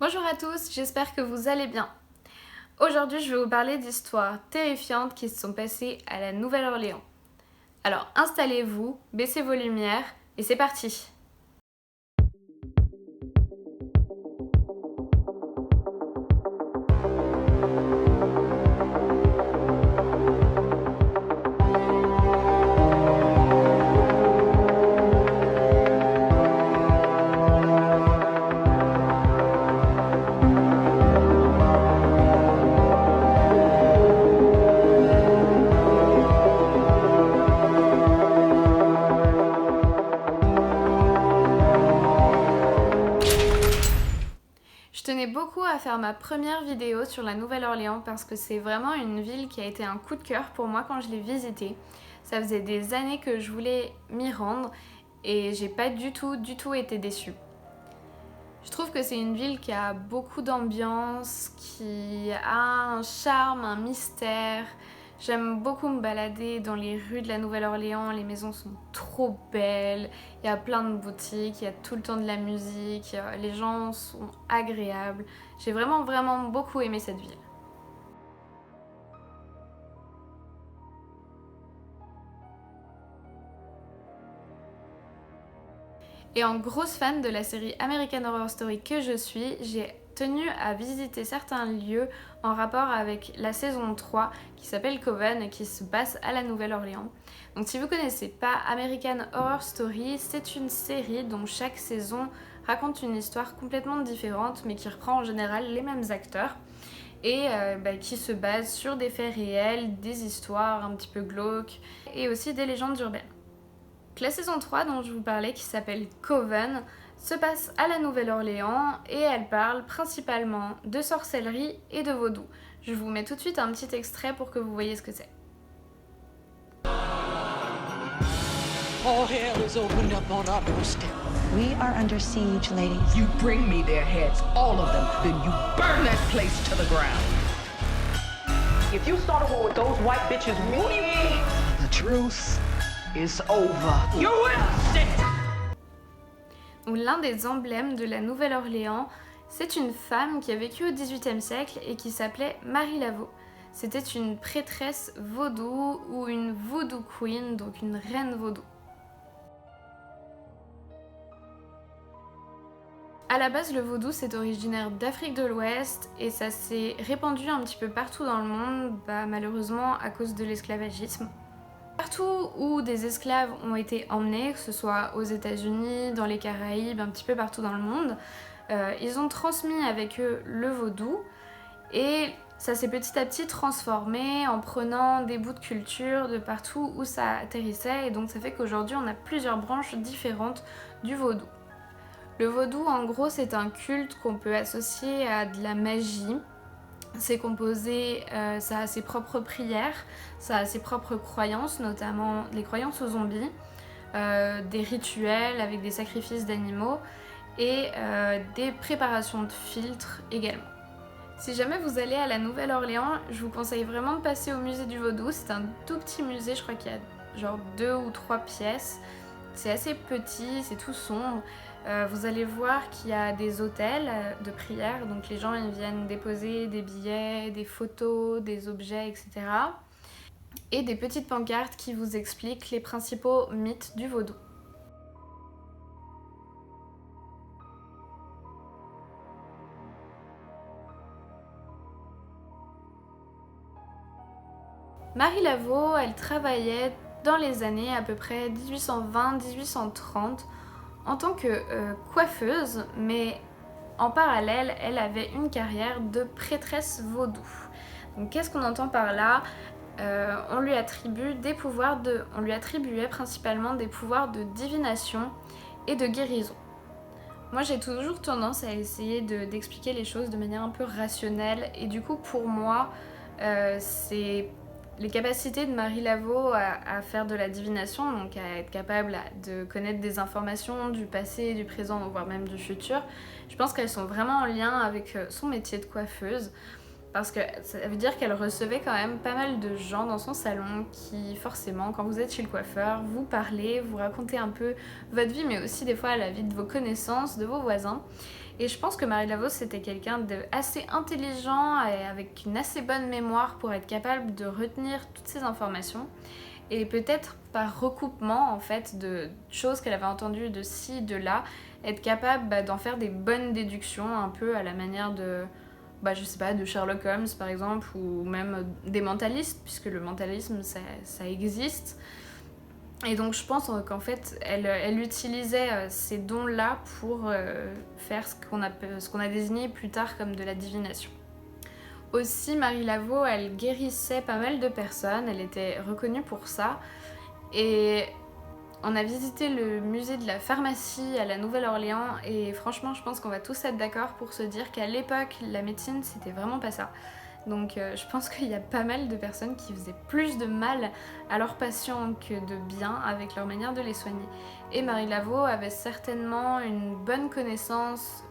Bonjour à tous, j'espère que vous allez bien. Aujourd'hui, je vais vous parler d'histoires terrifiantes qui se sont passées à la Nouvelle-Orléans. Alors installez-vous, baissez vos lumières et c'est parti. Je tenais beaucoup à faire ma première vidéo sur la Nouvelle-Orléans parce que c'est vraiment une ville qui a été un coup de cœur pour moi quand je l'ai visitée. Ça faisait des années que je voulais m'y rendre et j'ai pas du tout été déçue. Je trouve que c'est une ville qui a beaucoup d'ambiance, qui a un charme, un mystère. J'aime beaucoup me balader dans les rues de la Nouvelle-Orléans, les maisons sont trop belles, il y a plein de boutiques, il y a tout le temps de la musique, les gens sont agréables. J'ai vraiment beaucoup aimé cette ville. Et en grosse fan de la série American Horror Story que je suis, j'ai tenu à visiter certains lieux en rapport avec la saison 3 qui s'appelle Coven et qui se passe à la Nouvelle-Orléans. Donc si vous connaissez pas American Horror Story, c'est une série dont chaque saison raconte une histoire complètement différente mais qui reprend en général les mêmes acteurs et qui se base sur des faits réels, des histoires un petit peu glauques et aussi des légendes urbaines. La saison 3 dont je vous parlais, qui s'appelle Coven, se passe à la Nouvelle-Orléans et elle parle principalement de sorcellerie et de vaudou. Je vous mets tout de suite un petit extrait pour que vous voyez ce que c'est. All hell is opened up on our doorstep. We are under siege, ladies. You bring me their heads, all of them, then you burn that place to the ground. If you start a war with those white bitches, the truth is over. You will sit. L'un des emblèmes de la Nouvelle-Orléans, c'est une femme qui a vécu au XVIIIe siècle et qui s'appelait Marie Laveau. C'était une prêtresse vaudou ou une voodoo queen, donc une reine vaudou. À la base, le vaudou c'est originaire d'Afrique de l'Ouest et ça s'est répandu un petit peu partout dans le monde, malheureusement à cause de l'esclavagisme. Partout où des esclaves ont été emmenés, que ce soit aux États-Unis, dans les Caraïbes, un petit peu partout dans le monde, ils ont transmis avec eux le vaudou et ça s'est petit à petit transformé en prenant des bouts de culture de partout où ça atterrissait et donc ça fait qu'aujourd'hui on a plusieurs branches différentes du vaudou. Le vaudou en gros c'est un culte qu'on peut associer à de la magie. C'est composé, ça a ses propres prières, ça a ses propres croyances, notamment les croyances aux zombies, des rituels avec des sacrifices d'animaux et des préparations de filtres également. Si jamais vous allez à la Nouvelle-Orléans, je vous conseille vraiment de passer au musée du vaudou. C'est un tout petit musée, je crois qu'il y a genre 2 ou 3 pièces. C'est assez petit, c'est tout sombre. Vous allez voir qu'il y a des hôtels de prière, donc les gens ils viennent déposer des billets, des photos, des objets, etc. Et des petites pancartes qui vous expliquent les principaux mythes du vaudou. Marie Laveau, elle travaillait dans les années à peu près 1820-1830 en tant que coiffeuse, mais en parallèle, elle avait une carrière de prêtresse vaudou. Donc qu'est-ce qu'on entend par là ? On lui attribuait principalement des pouvoirs de divination et de guérison. Moi j'ai toujours tendance à essayer d'expliquer les choses de manière un peu rationnelle et du coup pour moi c'est les capacités de Marie Laveau à faire de la divination, donc à être capable de connaître des informations du passé, du présent, voire même du futur, je pense qu'elles sont vraiment en lien avec son métier de coiffeuse. Parce que ça veut dire qu'elle recevait quand même pas mal de gens dans son salon qui forcément, quand vous êtes chez le coiffeur, vous parlez, vous racontez un peu votre vie, mais aussi des fois la vie de vos connaissances, de vos voisins. Et je pense que Marie Laveau c'était quelqu'un d'assez intelligent et avec une assez bonne mémoire pour être capable de retenir toutes ces informations. Et peut-être par recoupement en fait de choses qu'elle avait entendues de ci, de là, être capable d'en faire des bonnes déductions un peu à la manière de, je sais pas, de Sherlock Holmes par exemple, ou même des mentalistes, puisque le mentalisme ça existe. Et donc je pense qu'en fait elle utilisait ces dons-là pour faire ce qu'on a désigné plus tard comme de la divination. Aussi, Marie Laveau, elle guérissait pas mal de personnes, elle était reconnue pour ça. Et on a visité le musée de la pharmacie à la Nouvelle-Orléans et franchement, je pense qu'on va tous être d'accord pour se dire qu'à l'époque, la médecine, c'était vraiment pas ça. Donc je pense qu'il y a pas mal de personnes qui faisaient plus de mal à leurs patients que de bien avec leur manière de les soigner. Et Marie Laveau avait certainement une bonne connaissance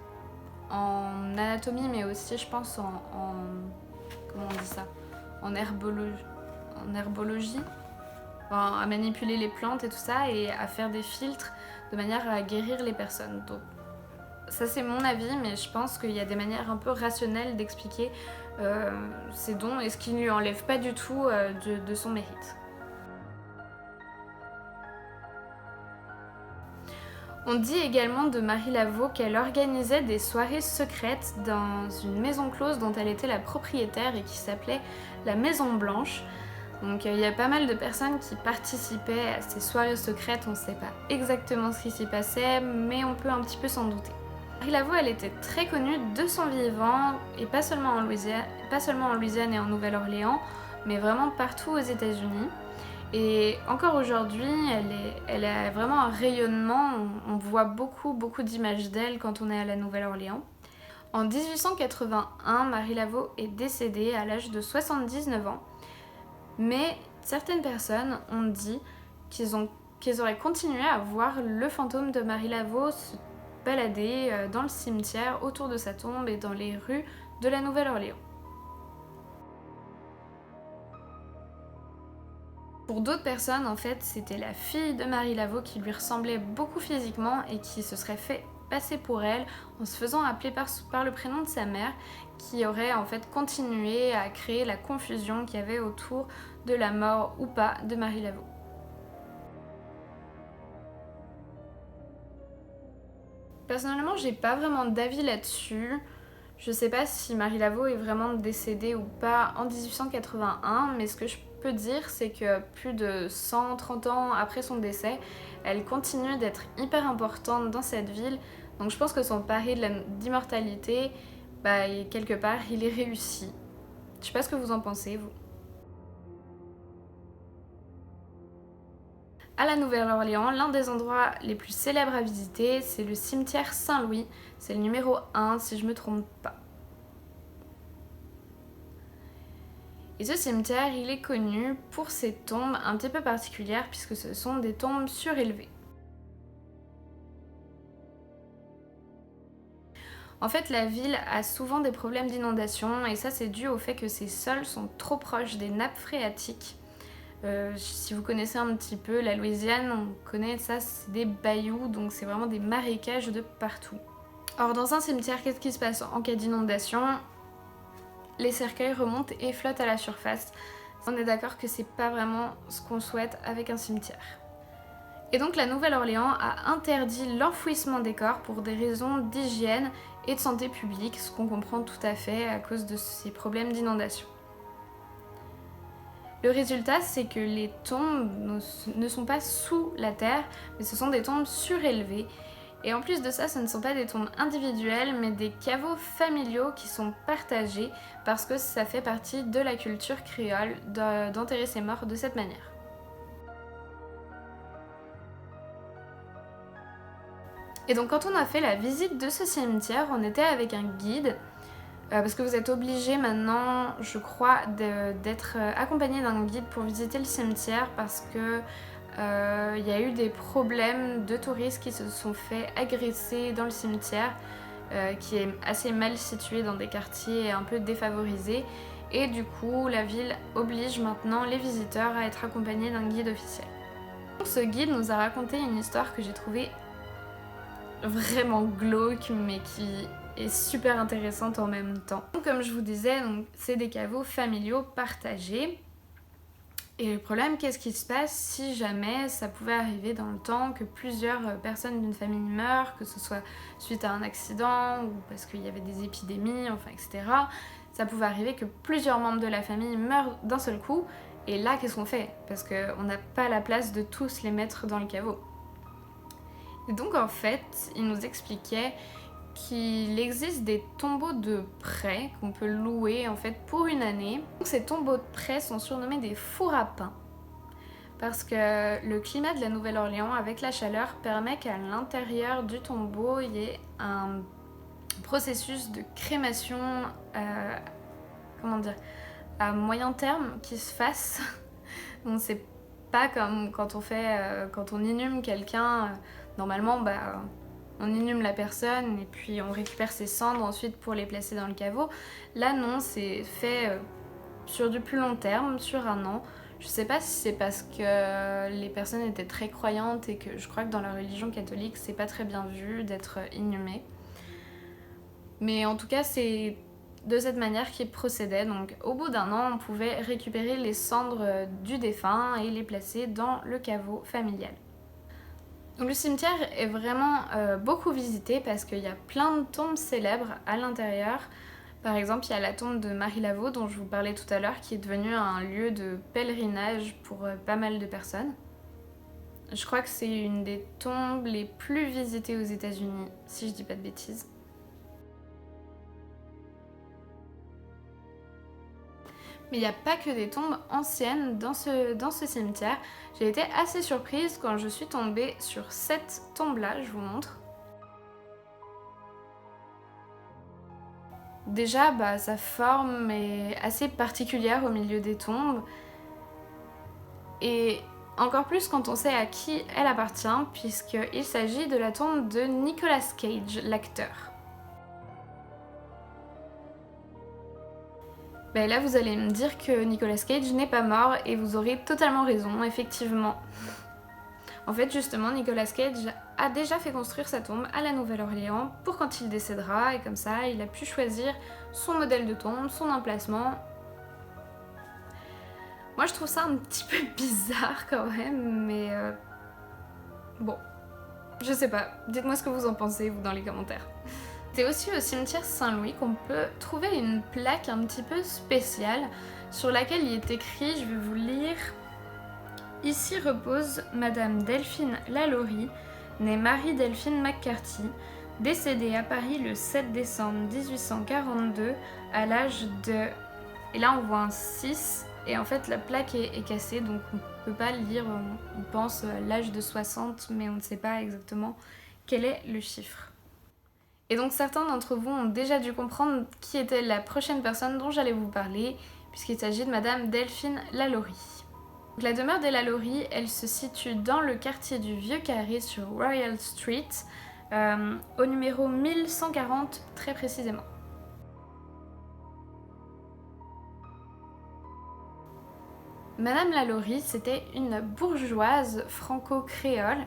en anatomie, mais aussi je pense comment on dit ça, en herbologie, enfin, à manipuler les plantes et tout ça et à faire des filtres de manière à guérir les personnes. Donc ça c'est mon avis, mais je pense qu'il y a des manières un peu rationnelles d'expliquer ces dons et ce qui ne lui enlève pas du tout de son mérite. On dit également de Marie Laveau qu'elle organisait des soirées secrètes dans une maison close dont elle était la propriétaire et qui s'appelait la Maison Blanche. Donc il y a pas mal de personnes qui participaient à ces soirées secrètes, on ne sait pas exactement ce qui s'y passait, mais on peut un petit peu s'en douter. Marie Laveau, elle était très connue de son vivant, et pas seulement en Louisiane et en Nouvelle-Orléans, mais vraiment partout aux États-Unis. Et encore aujourd'hui, elle a vraiment un rayonnement, on voit beaucoup d'images d'elle quand on est à la Nouvelle-Orléans. En 1881, Marie Laveau est décédée à l'âge de 79 ans, mais certaines personnes ont dit qu'ils auraient continué à voir le fantôme de Marie Laveau se balader dans le cimetière autour de sa tombe et dans les rues de la Nouvelle-Orléans. Pour d'autres personnes, en fait, c'était la fille de Marie Laveau qui lui ressemblait beaucoup physiquement et qui se serait fait passer pour elle en se faisant appeler par le prénom de sa mère, qui aurait en fait continué à créer la confusion qu'il y avait autour de la mort ou pas de Marie Laveau. Personnellement, j'ai pas vraiment d'avis là-dessus. Je sais pas si Marie Laveau est vraiment décédée ou pas en 1881, mais ce que je peux dire, c'est que plus de 130 ans après son décès, elle continue d'être hyper importante dans cette ville. Donc je pense que son pari d'immortalité, quelque part, il est réussi. Je sais pas ce que vous en pensez, vous. À la Nouvelle-Orléans, l'un des endroits les plus célèbres à visiter, c'est le cimetière Saint-Louis. C'est le numéro 1, si je me trompe pas. Et ce cimetière, il est connu pour ses tombes un petit peu particulières, puisque ce sont des tombes surélevées. En fait, la ville a souvent des problèmes d'inondation, et ça c'est dû au fait que ses sols sont trop proches des nappes phréatiques. Si vous connaissez un petit peu la Louisiane, on connaît ça, c'est des bayous, donc c'est vraiment des marécages de partout. Or dans un cimetière, qu'est-ce qui se passe en cas d'inondation ? Les cercueils remontent et flottent à la surface. On est d'accord que c'est pas vraiment ce qu'on souhaite avec un cimetière. Et donc la Nouvelle-Orléans a interdit l'enfouissement des corps pour des raisons d'hygiène et de santé publique, ce qu'on comprend tout à fait à cause de ces problèmes d'inondation. Le résultat, c'est que les tombes ne sont pas sous la terre, mais ce sont des tombes surélevées. Et en plus de ça, ce ne sont pas des tombes individuelles, mais des caveaux familiaux qui sont partagés parce que ça fait partie de la culture créole d'enterrer ses morts de cette manière. Et donc quand on a fait la visite de ce cimetière, on était avec un guide, parce que vous êtes obligé maintenant, je crois, d'être accompagné d'un guide pour visiter le cimetière parce que il y a eu des problèmes de touristes qui se sont fait agresser dans le cimetière, qui est assez mal situé dans des quartiers un peu défavorisés. Et du coup, la ville oblige maintenant les visiteurs à être accompagnés d'un guide officiel. Donc, ce guide nous a raconté une histoire que j'ai trouvée vraiment glauque mais qui est super intéressante en même temps. Donc, comme je vous disais, c'est des caveaux familiaux partagés. Et le problème, qu'est-ce qui se passe si jamais ça pouvait arriver dans le temps que plusieurs personnes d'une famille meurent, que ce soit suite à un accident ou parce qu'il y avait des épidémies, enfin etc. Ça pouvait arriver que plusieurs membres de la famille meurent d'un seul coup. Et là, qu'est-ce qu'on fait? Parce qu'on n'a pas la place de tous les mettre dans le caveau. Et donc en fait, il nous expliquait qu'il existe des tombeaux de prêt qu'on peut louer en fait pour une année. Donc, ces tombeaux de prêt sont surnommés des fours à pain parce que le climat de la Nouvelle-Orléans avec la chaleur permet qu'à l'intérieur du tombeau il y ait un processus de crémation à moyen terme qui se fasse. Donc c'est pas comme quand on inhume quelqu'un, normalement on inhume la personne et puis on récupère ses cendres ensuite pour les placer dans le caveau. Là non, c'est fait sur du plus long terme, sur un an. Je sais pas si c'est parce que les personnes étaient très croyantes et que je crois que dans la religion catholique c'est pas très bien vu d'être inhumé. Mais en tout cas c'est de cette manière qu'ils procédaient. Donc au bout d'un an on pouvait récupérer les cendres du défunt et les placer dans le caveau familial. Donc, le cimetière est vraiment beaucoup visité parce qu'il y a plein de tombes célèbres à l'intérieur. Par exemple, il y a la tombe de Marie Laveau dont je vous parlais tout à l'heure qui est devenue un lieu de pèlerinage pour pas mal de personnes. Je crois que c'est une des tombes les plus visitées aux États-Unis, si je dis pas de bêtises. Mais il n'y a pas que des tombes anciennes dans ce cimetière. J'ai été assez surprise quand je suis tombée sur cette tombe-là, je vous montre. Déjà, sa forme est assez particulière au milieu des tombes. Et encore plus quand on sait à qui elle appartient, puisqu'il s'agit de la tombe de Nicolas Cage, l'acteur. Là vous allez me dire que Nicolas Cage n'est pas mort et vous aurez totalement raison, effectivement. En fait justement Nicolas Cage a déjà fait construire sa tombe à la Nouvelle-Orléans pour quand il décédera et comme ça il a pu choisir son modèle de tombe, son emplacement. Moi je trouve ça un petit peu bizarre quand même mais bon, je sais pas, dites-moi ce que vous en pensez vous dans les commentaires. C'est aussi au cimetière Saint-Louis qu'on peut trouver une plaque un petit peu spéciale sur laquelle il est écrit, je vais vous lire: Ici repose Madame Delphine Lalaurie, née Marie-Delphine McCarthy, décédée à Paris le 7 décembre 1842 à l'âge de... Et là on voit un 6 et en fait la plaque est cassée donc on peut pas le lire, on pense à l'âge de 60 mais on ne sait pas exactement quel est le chiffre. Et donc certains d'entre vous ont déjà dû comprendre qui était la prochaine personne dont j'allais vous parler, puisqu'il s'agit de Madame Delphine Lalaurie. Donc, la demeure des Lalaurie, elle se situe dans le quartier du Vieux Carré sur Royal Street, au numéro 1140 très précisément. Madame Lalaurie, c'était une bourgeoise franco-créole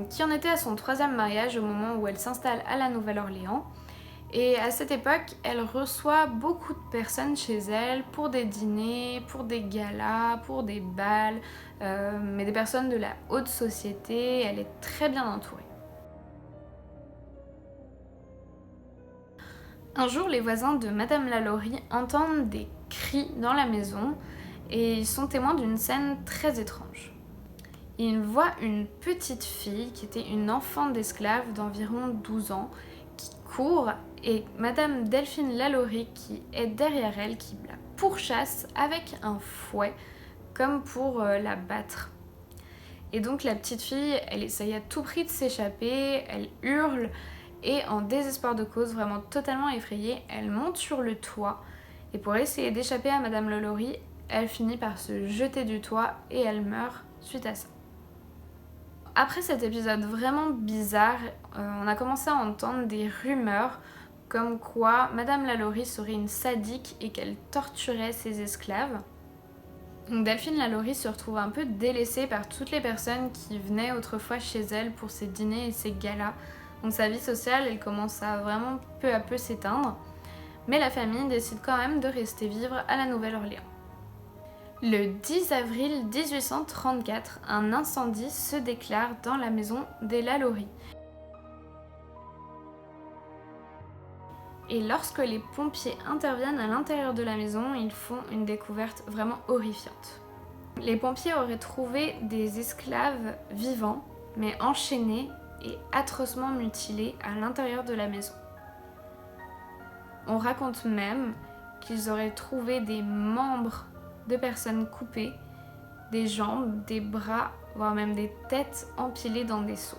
qui en était à son 3e mariage au moment où elle s'installe à la Nouvelle-Orléans. Et à cette époque, elle reçoit beaucoup de personnes chez elle pour des dîners, pour des galas, pour des bals, mais des personnes de la haute société. Elle est très bien entourée. Un jour, les voisins de Madame Lalaurie entendent des cris dans la maison et ils sont témoins d'une scène très étrange. Ils voient une petite fille qui était une enfant d'esclave d'environ 12 ans qui court et Madame Delphine Lalaurie qui est derrière elle, qui la pourchasse avec un fouet comme pour la battre. Et donc la petite fille, elle essaye à tout prix de s'échapper, elle hurle et en désespoir de cause, vraiment totalement effrayée, elle monte sur le toit et pour essayer d'échapper à Madame Lalaurie, elle finit par se jeter du toit et elle meurt suite à ça. Après cet épisode vraiment bizarre, on a commencé à entendre des rumeurs comme quoi Madame Lalaurie serait une sadique et qu'elle torturait ses esclaves. Donc Delphine Lalaurie se retrouve un peu délaissée par toutes les personnes qui venaient autrefois chez elle pour ses dîners et ses galas. Donc sa vie sociale, elle commence à vraiment peu à peu s'éteindre. Mais la famille décide quand même de rester vivre à la Nouvelle-Orléans. Le 10 avril 1834, un incendie se déclare dans la maison des Lalaurie. Et lorsque les pompiers interviennent à l'intérieur de la maison, ils font une découverte vraiment horrifiante. Les pompiers auraient trouvé des esclaves vivants, mais enchaînés et atrocement mutilés à l'intérieur de la maison. On raconte même qu'ils auraient trouvé des membres de personnes coupées, des jambes, des bras, voire même des têtes empilées dans des seaux.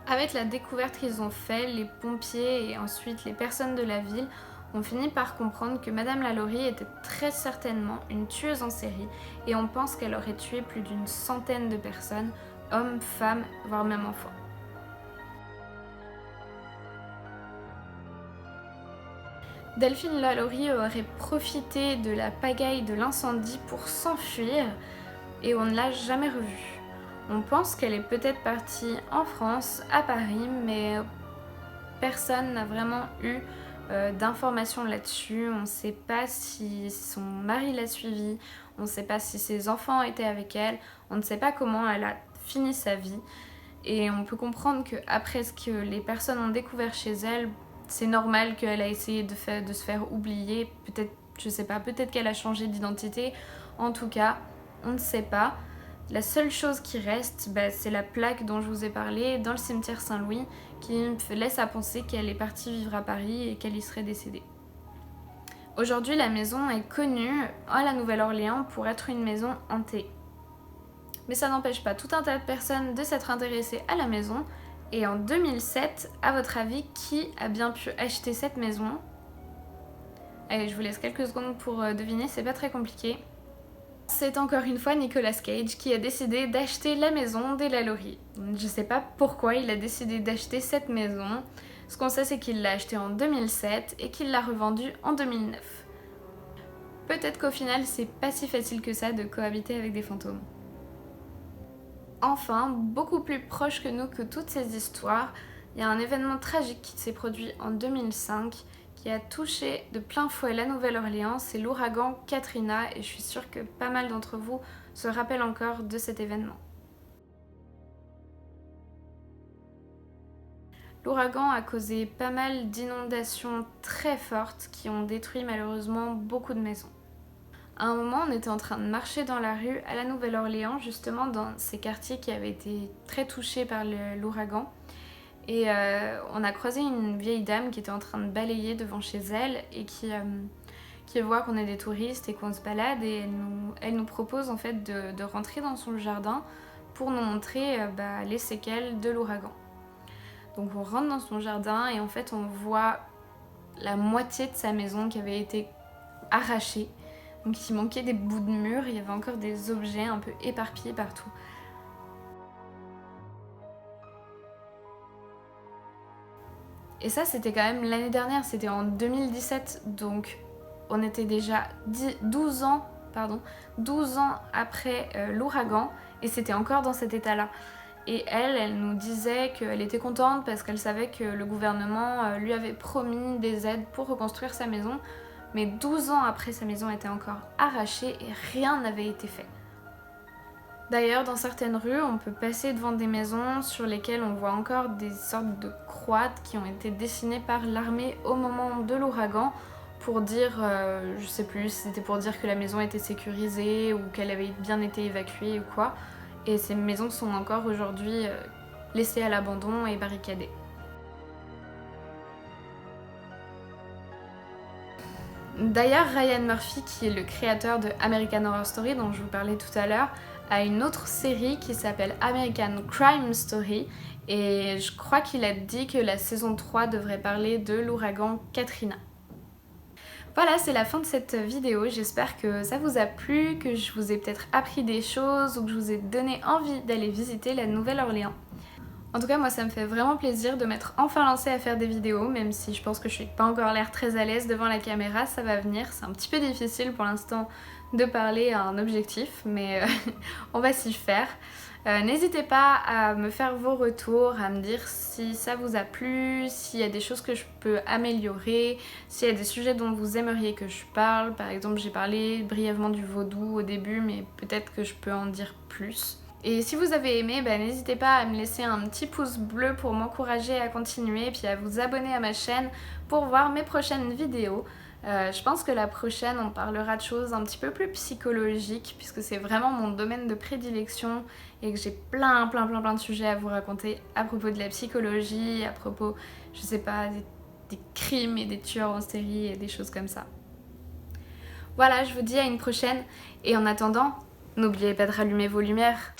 Avec la découverte qu'ils ont faite, les pompiers et ensuite les personnes de la ville ont fini par comprendre que Madame Lalaurie était très certainement une tueuse en série et on pense qu'elle aurait tué plus d'une centaine de personnes, hommes, femmes, voire même enfants. Delphine Lalaurie aurait profité de la pagaille de l'incendie pour s'enfuir et on ne l'a jamais revue. On pense qu'elle est peut-être partie en France, à Paris, mais personne n'a vraiment eu d'informations là-dessus. On ne sait pas si son mari l'a suivie, on ne sait pas si ses enfants étaient avec elle, on ne sait pas comment elle a fini sa vie. Et on peut comprendre qu'après ce que les personnes ont découvert chez elle, c'est normal qu'elle a essayé de se faire oublier. Peut-être, je sais pas, peut-être qu'elle a changé d'identité. En tout cas, on ne sait pas. La seule chose qui reste, c'est la plaque dont je vous ai parlé dans le cimetière Saint-Louis qui me laisse à penser qu'elle est partie vivre à Paris et qu'elle y serait décédée. Aujourd'hui, la maison est connue à la Nouvelle-Orléans pour être une maison hantée. Mais ça n'empêche pas tout un tas de personnes de s'être intéressées à la maison. Et en 2007, à votre avis, qui a bien pu acheter cette maison? Allez, je vous laisse quelques secondes pour deviner, c'est pas très compliqué. C'est encore une fois Nicolas Cage qui a décidé d'acheter la maison des Lalaurie. Je sais pas pourquoi il a décidé d'acheter cette maison. Ce qu'on sait, c'est qu'il l'a achetée en 2007 et qu'il l'a revendue en 2009. Peut-être qu'au final, c'est pas si facile que ça de cohabiter avec des fantômes. Enfin, beaucoup plus proche que nous que toutes ces histoires, il y a un événement tragique qui s'est produit en 2005 qui a touché de plein fouet la Nouvelle-Orléans, c'est l'ouragan Katrina et je suis sûre que pas mal d'entre vous se rappellent encore de cet événement. L'ouragan a causé pas mal d'inondations très fortes qui ont détruit malheureusement beaucoup de maisons. À un moment, on était en train de marcher dans la rue à la Nouvelle-Orléans, justement dans ces quartiers qui avaient été très touchés par l'ouragan. Et on a croisé une vieille dame qui était en train de balayer devant chez elle et qui voit qu'on est des touristes et qu'on se balade et elle nous propose en fait de rentrer dans son jardin pour nous montrer les séquelles de l'ouragan. Donc on rentre dans son jardin et en fait on voit la moitié de sa maison qui avait été arrachée. Donc il manquait des bouts de mur, il y avait encore des objets un peu éparpillés partout. Et ça c'était quand même l'année dernière, c'était en 2017, donc on était déjà 12 ans après l'ouragan et c'était encore dans cet état-là. Et elle nous disait qu'elle était contente parce qu'elle savait que le gouvernement lui avait promis des aides pour reconstruire sa maison. Mais 12 ans après, sa maison était encore arrachée et rien n'avait été fait. D'ailleurs, dans certaines rues, on peut passer devant des maisons sur lesquelles on voit encore des sortes de croix qui ont été dessinées par l'armée au moment de l'ouragan pour dire, je sais plus, si c'était pour dire que la maison était sécurisée ou qu'elle avait bien été évacuée ou quoi. Et ces maisons sont encore aujourd'hui laissées à l'abandon et barricadées. D'ailleurs, Ryan Murphy, qui est le créateur de American Horror Story dont je vous parlais tout à l'heure, a une autre série qui s'appelle American Crime Story et je crois qu'il a dit que la saison 3 devrait parler de l'ouragan Katrina. Voilà, c'est la fin de cette vidéo, j'espère que ça vous a plu, que je vous ai peut-être appris des choses ou que je vous ai donné envie d'aller visiter la Nouvelle-Orléans. En tout cas, moi ça me fait vraiment plaisir de m'être enfin lancée à faire des vidéos, même si je pense que je suis pas encore l'air très à l'aise devant la caméra, ça va venir. C'est un petit peu difficile pour l'instant de parler à un objectif, mais on va s'y faire. N'hésitez pas à me faire vos retours, à me dire si ça vous a plu, s'il y a des choses que je peux améliorer, s'il y a des sujets dont vous aimeriez que je parle. Par exemple, j'ai parlé brièvement du vaudou au début, mais peut-être que je peux en dire plus. Et si vous avez aimé, n'hésitez pas à me laisser un petit pouce bleu pour m'encourager à continuer, puis à vous abonner à ma chaîne pour voir mes prochaines vidéos. Je pense que la prochaine, on parlera de choses un petit peu plus psychologiques, puisque c'est vraiment mon domaine de prédilection et que j'ai plein de sujets à vous raconter à propos de la psychologie, à propos, je sais pas, des crimes et des tueurs en série et des choses comme ça. Voilà, je vous dis à une prochaine, et en attendant, n'oubliez pas de rallumer vos lumières.